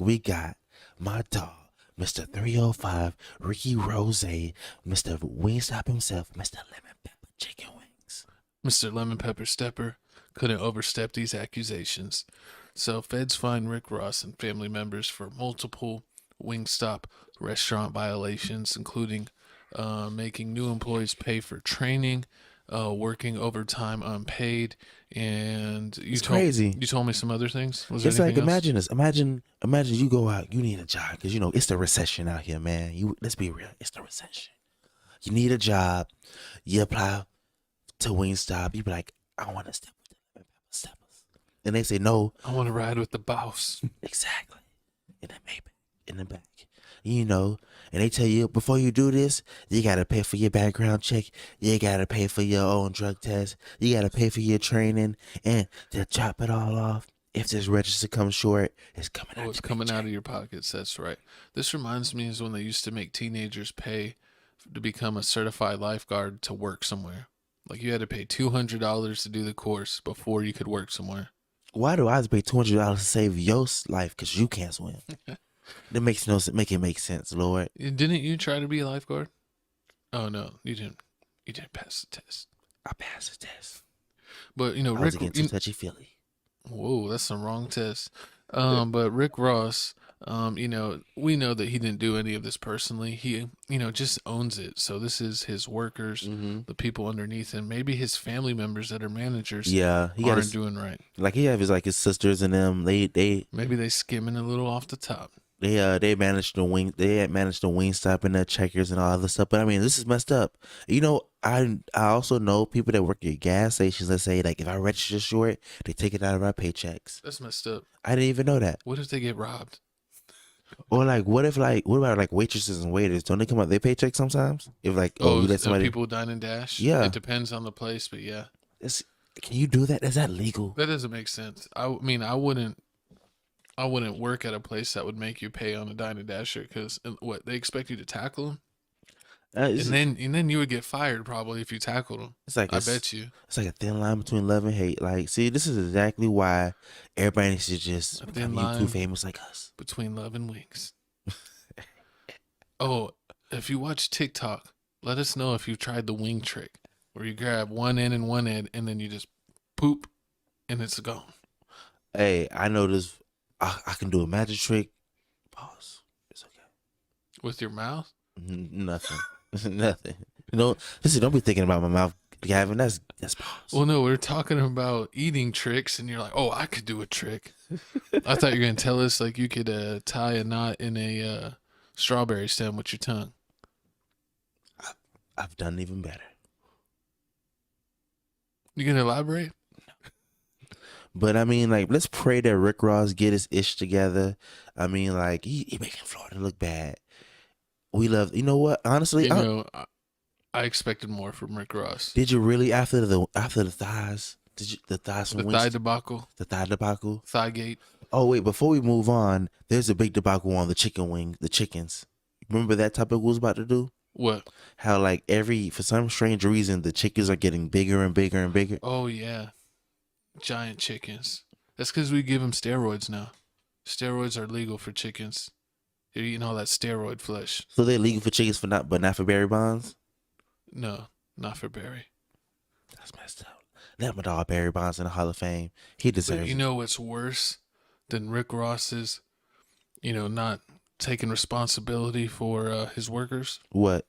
we got my dog, Mr. 305, Ricky Rose, Mr. Wingstop himself, Mr. Lemon Pepper Chicken Wings. Mr. Lemon Pepper Stepper couldn't overstep these accusations. So feds find Rick Ross and family members for multiple Wingstop restaurant violations, including making new employees pay for training, working overtime unpaid, and It's crazy. you told me some other things. Was there It's like anything else? imagine this. Imagine you go out. You need a job because it's the recession out here, man. Let's be real. It's the recession. You need a job. You apply to Wingstop. You be like, I want to step with the lemon pepper steppers, and they say no. I want to ride with the boss. Exactly. In the Maybach, in the back. And they tell you before you do this, you gotta pay for your background check. You gotta pay for your own drug test. You gotta pay for your training, and to chop it all off. If this register comes short, it's coming out. Oh, it's coming out of your pockets. That's right. This reminds me is when they used to make teenagers pay to become a certified lifeguard to work somewhere. Like you had to pay $200 to do the course before you could work somewhere. Why do I have to pay $200 to save your life because you can't swim? That makes no sense. Make it make sense, Lord. Didn't you try to be a lifeguard? Oh no, you didn't. You didn't pass the test. I passed the test. But I was getting too touchy feely. Whoa, that's the wrong test. But Rick Ross, we know that he didn't do any of this personally. He, just owns it. So this is his workers, the people underneath him, maybe his family members that are managers. Yeah, he aren't doing right. Like he have his sisters and them. They maybe they skimming a little off the top. They managed the wing stop and the checkers and all other stuff. But I mean, this is messed up. I also know people that work at gas stations that say like if I register short, they take it out of our paychecks. That's messed up. I didn't even know that. What if they get robbed? Or what about like waitresses and waiters? Don't they come out their paycheck sometimes? If you let somebody people dine and dash. Yeah, it depends on the place, but yeah. Can you do that? Is that legal? That doesn't make sense. I mean, I wouldn't work at a place that would make you pay on a dine and dasher because what they expect you to tackle them, and then you would get fired probably if you tackled them. I bet you it's like a thin line between love and hate. Like, see, this is exactly why everybody needs to just become YouTube famous like us. Between love and wings. Oh, if you watch TikTok, let us know if you tried the wing trick where you grab one end and then you just poop and it's gone. Hey, I know this. I can do a magic trick. Pause. It's okay. With your mouth? Nothing. Nothing. Listen, don't be thinking about my mouth, Gavin. That's pause. Well, no, we're talking about eating tricks, and you're like, oh, I could do a trick. I thought you were going to tell us like you could tie a knot in a strawberry stem with your tongue. I've done even better. You going to elaborate? But I mean, let's pray that Rick Ross get his ish together. I mean, he making Florida look bad. We love, you know what? Honestly, I expected more from Rick Ross. Did you really after the thighs? Did you the thighs from the thigh debacle? The thigh debacle. Thigh-gate. Oh wait, before we move on, there's a big debacle on the chickens. Remember that topic we was about to do? What? How for some strange reason the chickens are getting bigger and bigger and bigger. Oh yeah. Giant chickens. That's because we give them steroids now. Steroids are legal for chickens. You're eating all that steroid flesh. So they're legal for chickens but not for Barry Bonds? No, not for Barry. That's messed up. Let my dog Barry Bonds in the Hall of Fame. He deserves it. You know what's worse than Rick Ross's, not taking responsibility for his workers? What?